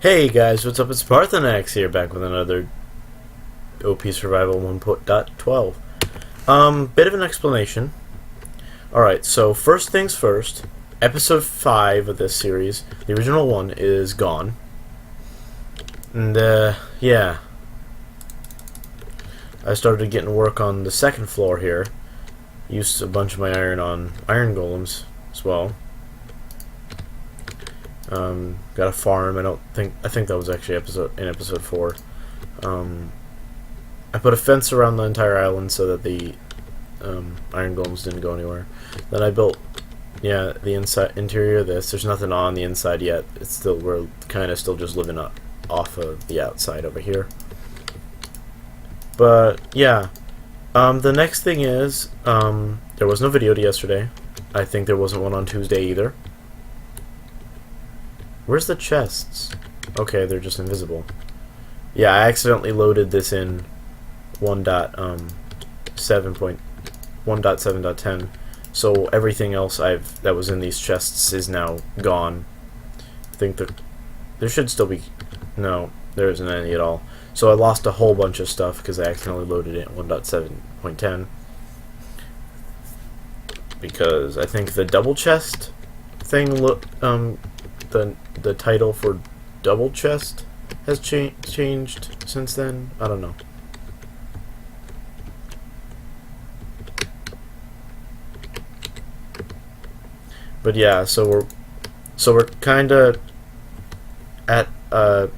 Hey guys, what's up? It's Parthenax here, back with another OP Survival 1.12. Bit of an explanation. Alright, so first things first, episode 5 of this series, the original one, is gone. And, yeah. I started getting work on the second floor here. Used a bunch of my iron on iron golems as well. Got a farm. I think that was actually episode 4. I put a fence around the entire island so that the iron golems didn't go anywhere. Then I built, the interior of this. There's nothing on the inside yet. We're kind of still just living off of the outside over here. But yeah, the next thing is there was no video yesterday. I think there wasn't one on Tuesday either. Where's the chests? Okay, they're just invisible. Yeah, I accidentally loaded this in 1.7.10, so everything else that was in these chests is now gone. I think that there should still be... No, there isn't any at all. So I lost a whole bunch of stuff because I accidentally loaded it in 1.7.10. Because I think the double chest thing the title for double chest has changed since then. I don't know. But yeah, so we're kind of at a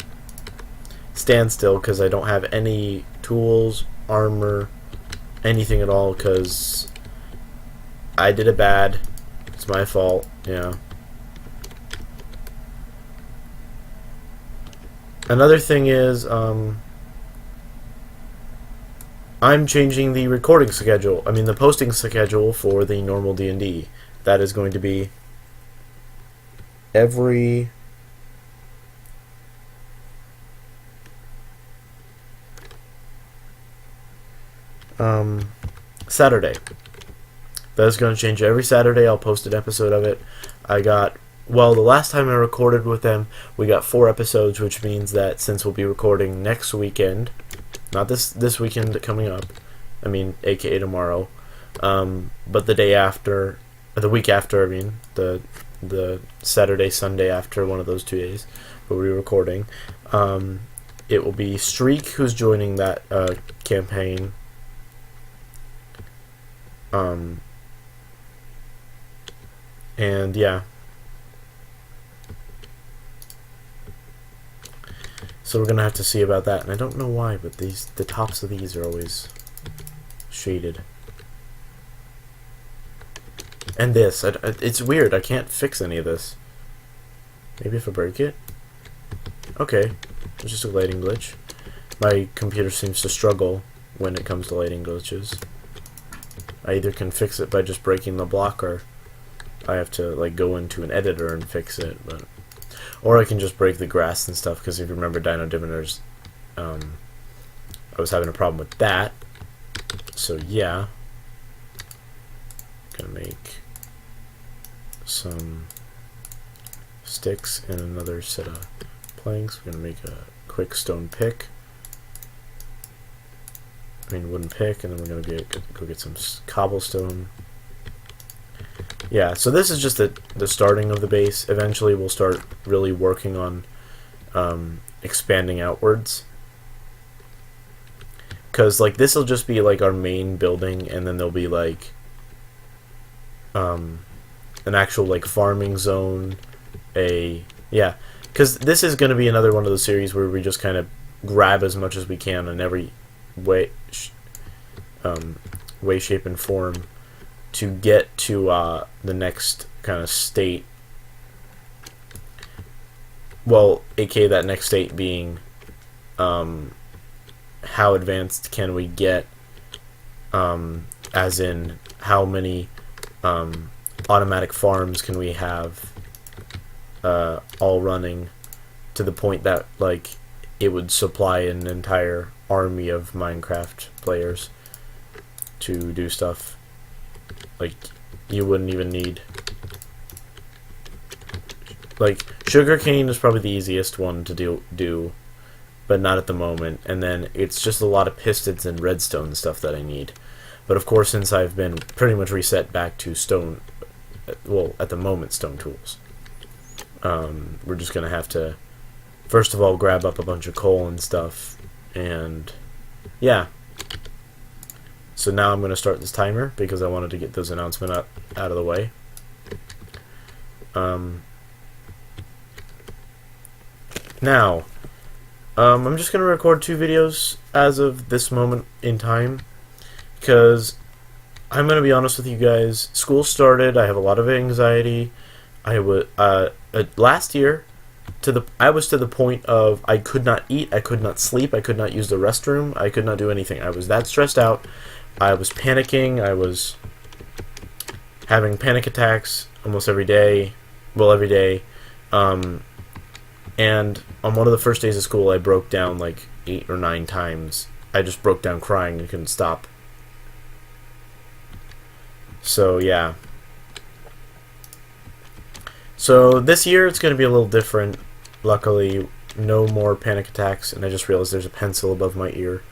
standstill because I don't have any tools, armor, anything at all because I did it bad. It's my fault. Yeah. Another thing is, I'm changing the recording schedule. The posting schedule for the normal D&D. That is going to be every Saturday. That is going to change every Saturday. I'll post an episode of it. Well, the last time I recorded with them, we got 4 episodes, which means that since we'll be recording next weekend, not this weekend coming up, aka tomorrow, but the day after, or the week after, the Saturday, Sunday after one of those 2 days, we'll be recording. It will be Streak who's joining that campaign. And yeah. So we're gonna have to see about that, and I don't know why, but the tops of these are always shaded. And this, it's weird. I can't fix any of this. Maybe if I break it. Okay, it's just a lighting glitch. My computer seems to struggle when it comes to lighting glitches. I either can fix it by just breaking the block, or I have to go into an editor and fix it, or I can just break the grass and stuff, because if you remember Dino Diviners, I was having a problem with that. So yeah, gonna make some sticks and another set of planks. We're gonna make a quick stone pick. Wooden pick, and then we're gonna go get some cobblestone. Yeah, so this is just the starting of the base. Eventually we'll start really working on expanding outwards. Because this will just be our main building, and then there'll be an actual farming zone. Because this is going to be another one of those series where we just kind of grab as much as we can in every way, shape, and form to get to the next kind of state. Well, aka that next state being how advanced can we get, as in how many automatic farms can we have all running to the point that it would supply an entire army of Minecraft players to do stuff. You wouldn't even need like sugarcane is probably the easiest one to do, but not at the moment. And then it's just a lot of pistons and redstone stuff that I need. But of course, since I've been pretty much reset back to stone, well, at the moment, stone tools, we're just gonna have to first of all grab up a bunch of coal and stuff, and yeah. So now I'm going to start this timer because I wanted to get those announcements out of the way. Now, I'm just going to record 2 videos as of this moment in time because I'm going to be honest with you guys. School started. I have a lot of anxiety. Last year, I was to the point of I could not eat, I could not sleep, I could not use the restroom, I could not do anything. I was that stressed out. I was panicking. I was having panic attacks almost every day. Well, every day. And on one of the first days of school, I broke down like 8 or 9 times. I just broke down crying and couldn't stop. So, yeah. So, this year it's going to be a little different. Luckily, no more panic attacks, and I just realized there's a pencil above my ear.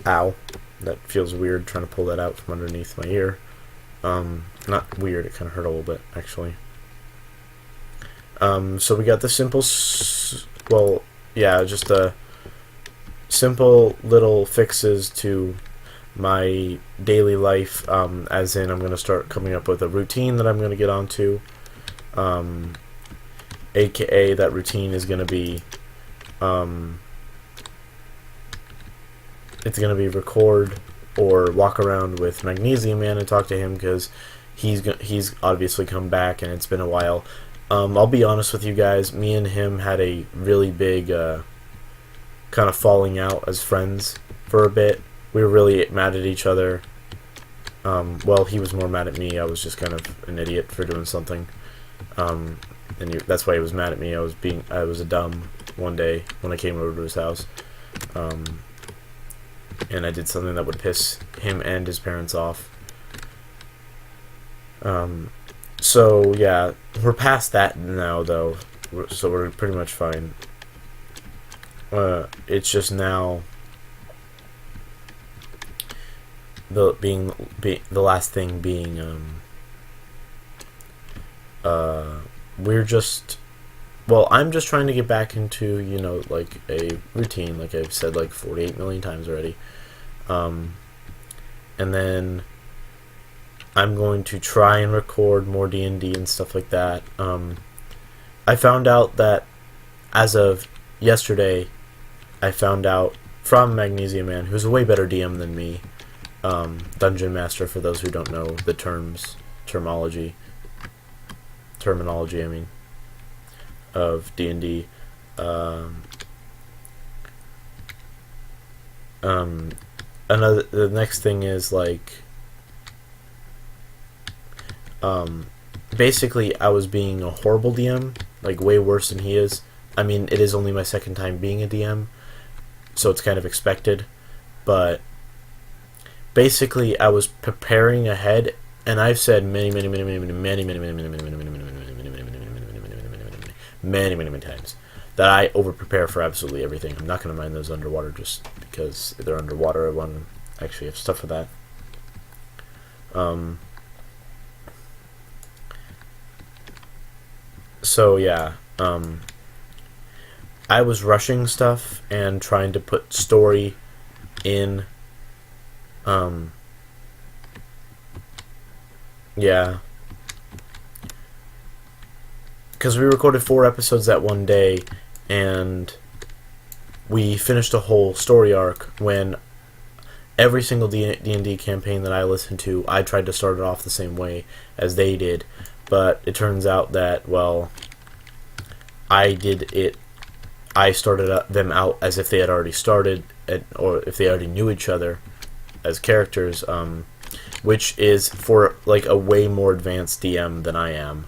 Ow. That feels weird, trying to pull that out from underneath my ear. Not weird, it kind of hurt a little bit, actually. So we got the simple, well, yeah, just simple little fixes to my daily life, as in I'm going to start coming up with a routine that I'm going to get onto, aka that routine is going to be, it's going to be record or walk around with Magnesium Man and talk to him because he's obviously come back and it's been a while. I'll be honest with you guys, me and him had a really big kind of falling out as friends for a bit. We were really mad at each other. Well, he was more mad at me. I was just kind of an idiot for doing something. And that's why he was mad at me. I was a dumb one day when I came over to his house. And I did something that would piss him and his parents off. So, yeah, we're past that now, though, so we're pretty much fine. It's just now the last thing being, we're just, well, I'm just trying to get back into, you know, like, a routine, like I've said, like, 48 million times already. And then I'm going to try and record more D&D and stuff like that. I found out that, as of yesterday, I found out from Magnesium Man, who's a way better DM than me, Dungeon Master, for those who don't know the terminology, I mean, of D&D. The next thing is, like, basically I was being a horrible DM, like way worse than he is. I mean, it is only my second time being a DM, so it's kind of expected, but basically I was preparing ahead, and I've said many times that I over-prepare for absolutely everything. I'm not going to mind those underwater just because they're underwater. I want to actually have stuff for that. So, yeah. I was rushing stuff and trying to put story in. Yeah. Because we recorded 4 episodes that one day, and we finished a whole story arc when every single D&D campaign that I listened to, I tried to start it off the same way as they did, but it turns out that, well, I started them out as if they had already started, or if they already knew each other as characters, which is for, like, a way more advanced DM than I am.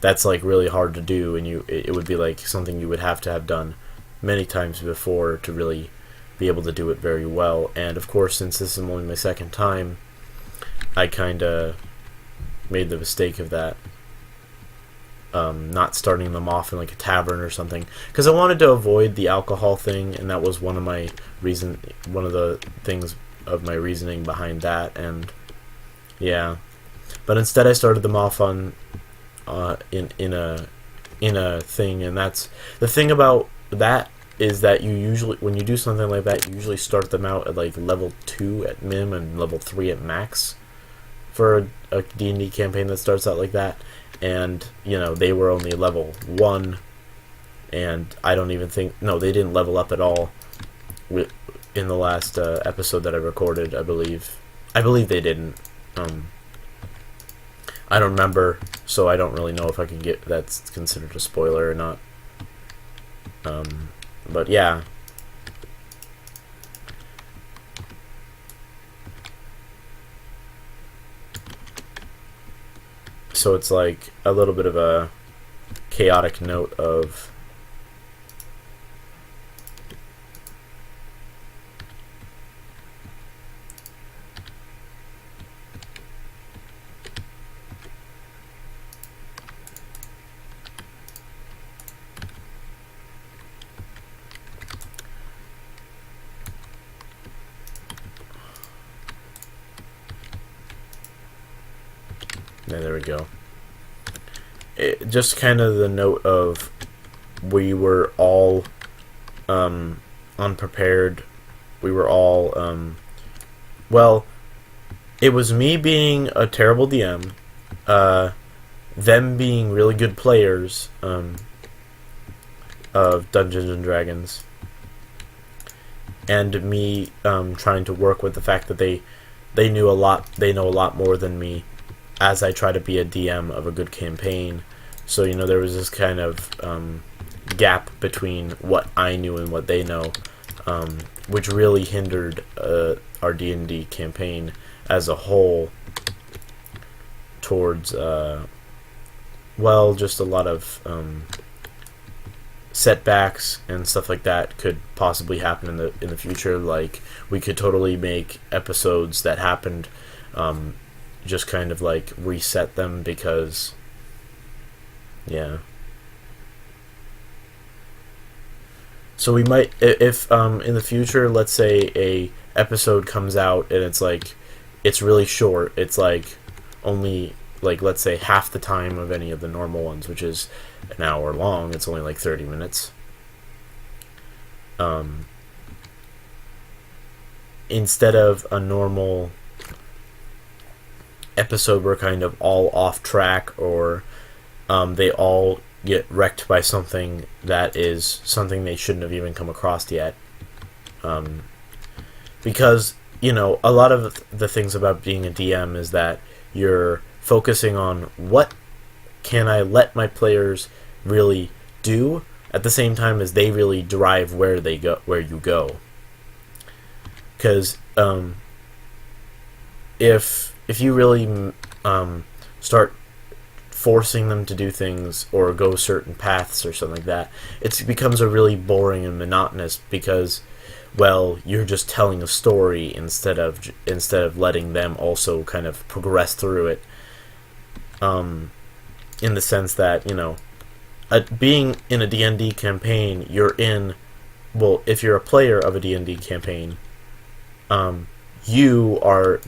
That's, like, really hard to do, and it would be, like, something you would have to have done many times before to really be able to do it very well. And, of course, since this is only my second time, I kind of made the mistake of that. not starting them off in like a tavern or something, because I wanted to avoid the alcohol thing, and that was one of the things of my reasoning behind that. And yeah, but instead I started them off on in a thing, and that's the thing about that, is that you usually, when you do something like that, you usually start them out at like level 2 at min and level 3 at max for a D&D campaign that starts out like that. And they were only level 1, and I don't even think, no, they didn't level up at all in the last episode that I recorded. I believe they didn't. I don't remember, so I don't really know if I can get that's considered a spoiler or not. But yeah. So it's like a little bit of a chaotic note of yeah, there we go. Just kind of the note of, we were all unprepared. We were all well, it was me being a terrible DM, them being really good players of Dungeons and Dragons, and me trying to work with the fact that they know a lot more than me, as I try to be a DM of a good campaign. So there was this kind of gap between what I knew and what they know, which really hindered our D&D campaign as a whole towards just a lot of setbacks and stuff like that could possibly happen in the future. Like, we could totally make episodes that happened, just kind of like reset them, because so we might, if in the future, let's say a episode comes out and it's really short, it's like only, like, let's say half the time of any of the normal ones, which is an hour long. It's only like 30 minutes. Instead of a normal episode, we're kind of all off track, or they all get wrecked by something that is something they shouldn't have even come across yet. Because, a lot of the things about being a DM is that you're focusing on what can I let my players really do, at the same time as they really drive where you go. Because if you really start forcing them to do things or go certain paths or something like that, it becomes a really boring and monotonous, because, well, you're just telling a story instead of letting them also kind of progress through it. In the sense that, being in a D&D campaign, if you're a player of a D&D campaign, you are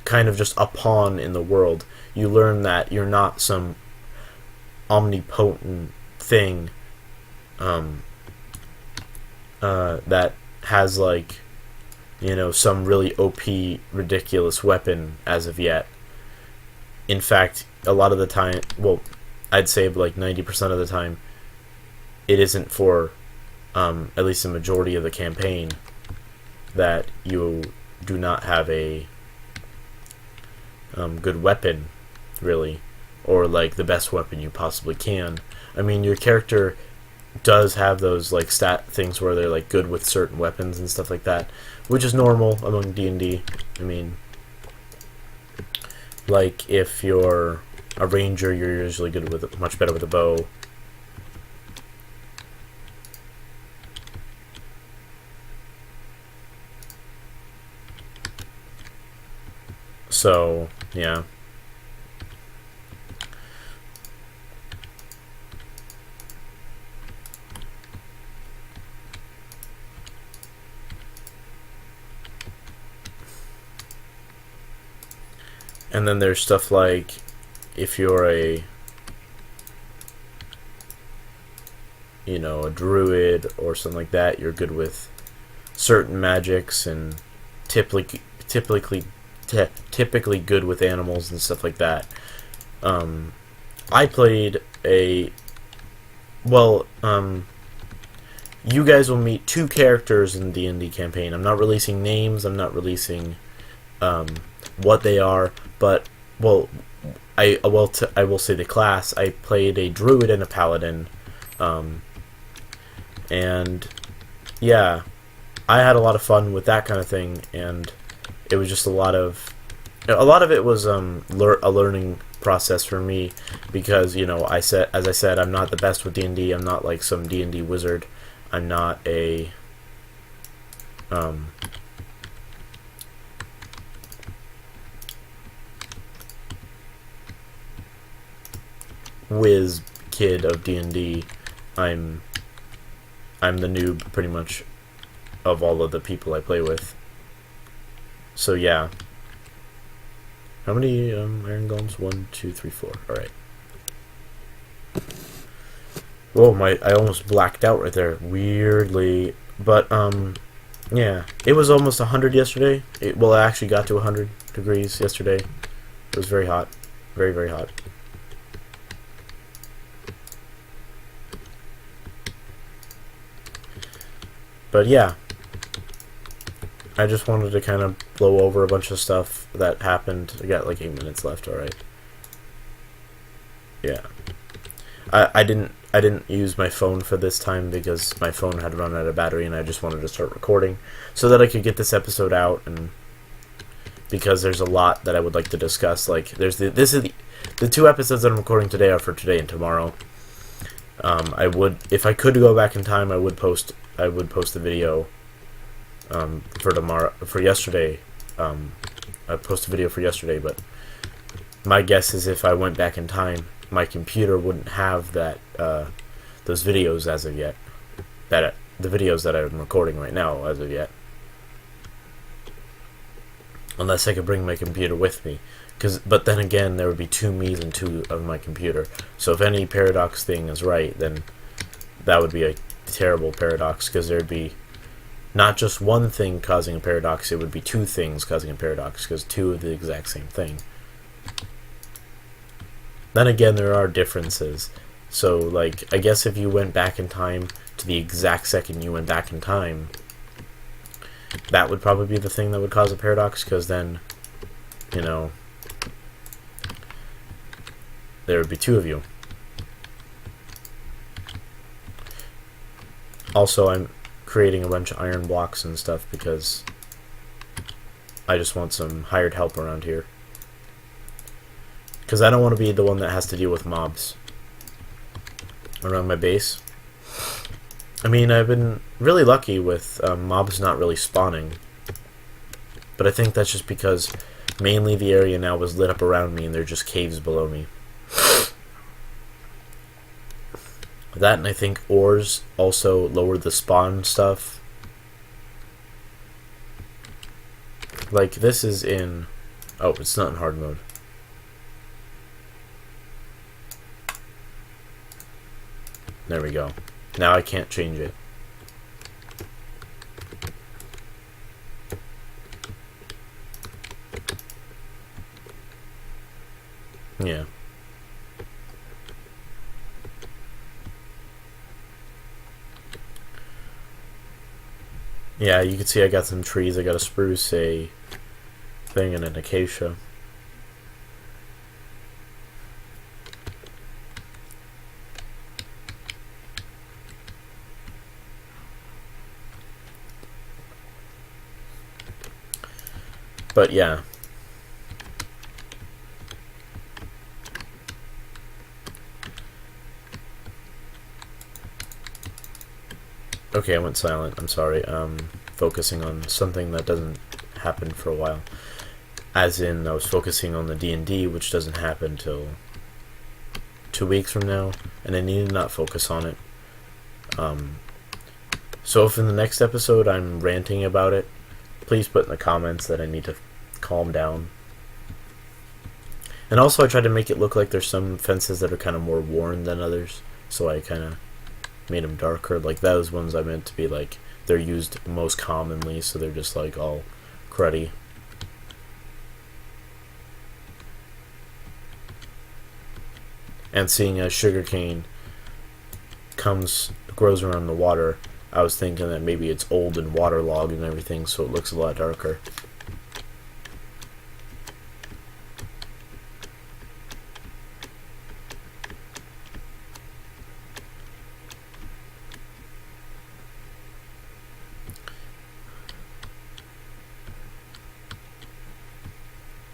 kind of just a pawn in the world. You learn that you're not some omnipotent thing that has, like, some really OP, ridiculous weapon as of yet. In fact, a lot of the time, well, I'd say like 90% of the time, it isn't for at least the majority of the campaign that you do not have a good weapon, really, or like the best weapon you possibly can. I mean, your character does have those like stat things where they're like good with certain weapons and stuff like that, which is normal among D&D. I mean, like, if you're a ranger, you're usually much better with a bow. So, yeah. And then there's stuff like if you're a a druid or something like that, you're good with certain magics and typically typically good with animals and stuff like that. I played a you guys will meet two characters in the D&D campaign. I'm not releasing names. I'm not releasing what they are, but I will say the class. I played a druid and a paladin, and yeah, I had a lot of fun with that kind of thing, and it was just a lot of it was a learning process for me, because as I said, I'm not the best with D&D. I'm not like some D&D wizard. I'm not a whiz kid of D&D. I'm the noob pretty much of all of the people I play with. So yeah. How many iron golems? 1, 2, 3, 4. Alright. Whoa, I almost blacked out right there. Weirdly. But, yeah. It was almost 100 yesterday. It actually got to 100 degrees yesterday. It was very hot. Very, very hot. But yeah. I just wanted to kind of blow over a bunch of stuff that happened. I got like 8 minutes left, alright. Yeah. I didn't use my phone for this time because my phone had run out of battery, and I just wanted to start recording so that I could get this episode out, and because there's a lot that I would like to discuss. Like the 2 episodes that I'm recording today are for today and tomorrow. If I could go back in time, I would post the video for yesterday. I posted a video for yesterday, but my guess is if I went back in time, my computer wouldn't have those videos as of yet. The videos that I'm recording right now as of yet. Unless I could bring my computer with me. But then again, there would be 2 me's and 2 of my computer. So if any paradox thing is right, then that would be a terrible paradox, because there'd be not just one thing causing a paradox, it would be 2 things causing a paradox, because 2 of the exact same thing. Then again, there are differences. So, like, I guess if you went back in time to the exact second you went back in time, that would probably be the thing that would cause a paradox, because then, there would be 2 of you. Also, I'm creating a bunch of iron blocks and stuff because I just want some hired help around here. Because I don't want to be the one that has to deal with mobs around my base. I mean, I've been really lucky with mobs not really spawning. But I think that's just because mainly the area now was lit up around me and there are just caves below me. That, and I think ores also lowered the spawn stuff. Like, this is in... Oh, it's not in hard mode. There we go. Now I can't change it. Yeah. Yeah, you can see I got some trees. I got a spruce, a thing, and an acacia. But yeah. Okay, I went silent. I'm sorry. Focusing on something that doesn't happen for a while. As in, I was focusing on the D&D, which doesn't happen till 2 weeks from now, and I need to not focus on it. So if in the next episode I'm ranting about it, please put in the comments that I need to calm down. And also I tried to make it look like there's some fences that are kind of more worn than others. So I kind of made them darker. Like those ones I meant to be like, they're used most commonly, so they're just like all cruddy. And seeing as sugarcane grows around the water, I was thinking that maybe it's old and waterlogged and everything, so it looks a lot darker.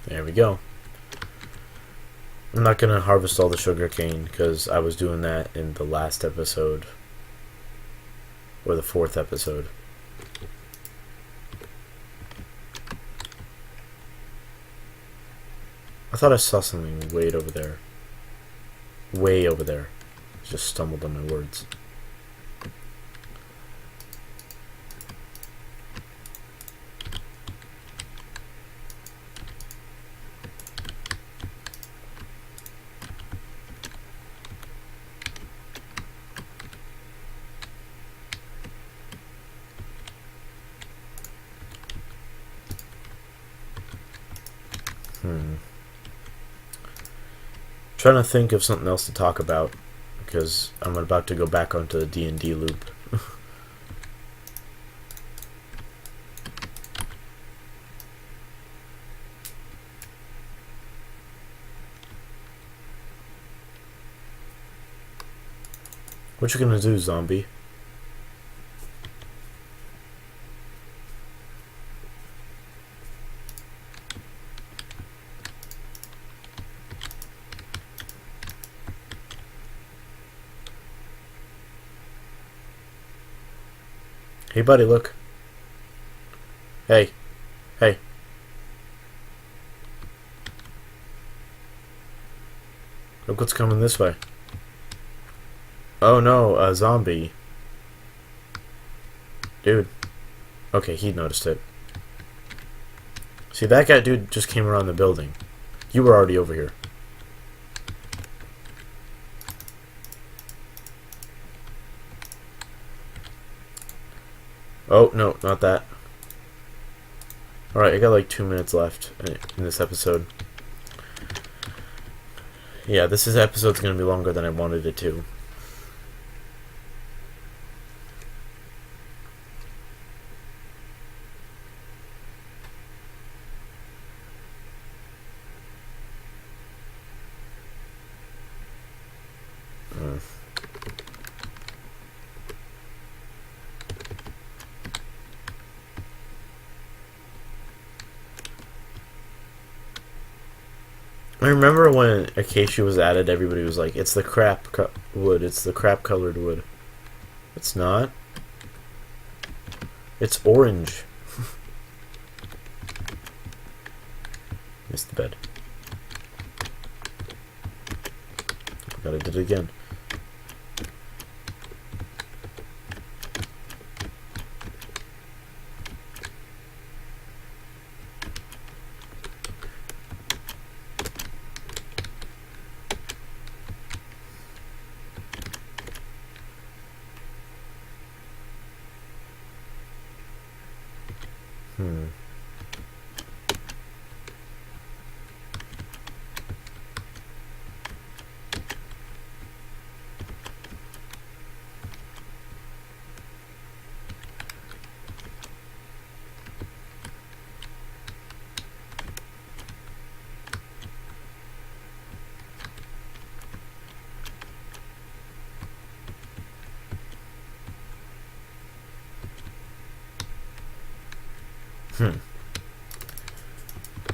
There we go. I'm not going to harvest all the sugar cane because I was doing that in the last episode. Or the 4th episode. I thought I saw something way over there. Way over there. Just stumbled on my words. Trying to think of something else to talk about because I'm about to go back onto the D&D loop. What you gonna do, zombie? Hey buddy, look. Hey. Hey. Look what's coming this way. Oh no, a zombie. Dude. Okay, he noticed it. See, that guy dude just came around the building. You were already over here. Oh, no, not that. Alright, I got like 2 minutes left in this episode. Yeah, this episode's gonna be longer than I wanted it to. I remember when Acacia was added, everybody was like, it's the crap wood, it's the crap colored wood. It's not. It's orange. Missed the bed. Forgot I did it again.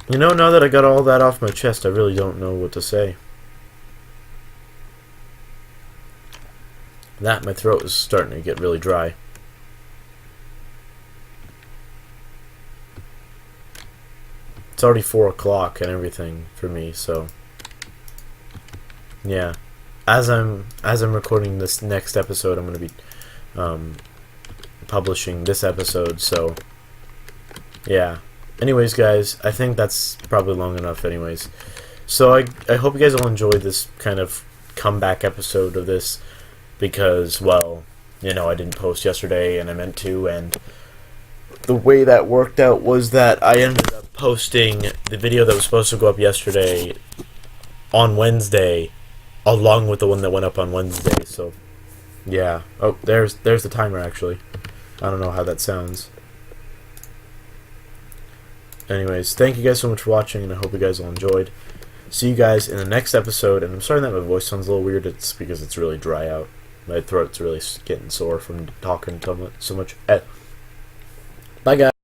You know, now that I got all that off my chest, I really don't know what to say. My throat is starting to get really dry. It's already 4 o'clock and everything for me, so yeah. As I'm recording this next episode, I'm going to be publishing this episode, so yeah. Anyways, guys, I think that's probably long enough anyways. So I hope you guys all enjoyed this kind of comeback episode of this because, well, you know, I didn't post yesterday and I meant to, and the way that worked out was that I ended up posting the video that was supposed to go up yesterday on Wednesday along with the one that went up on Wednesday. So yeah. Oh, there's the timer actually. I don't know how that sounds. Anyways, thank you guys so much for watching, and I hope you guys all enjoyed. See you guys in the next episode, and I'm sorry that my voice sounds a little weird. It's because it's really dry out. My throat's really getting sore from talking so much. Bye, guys.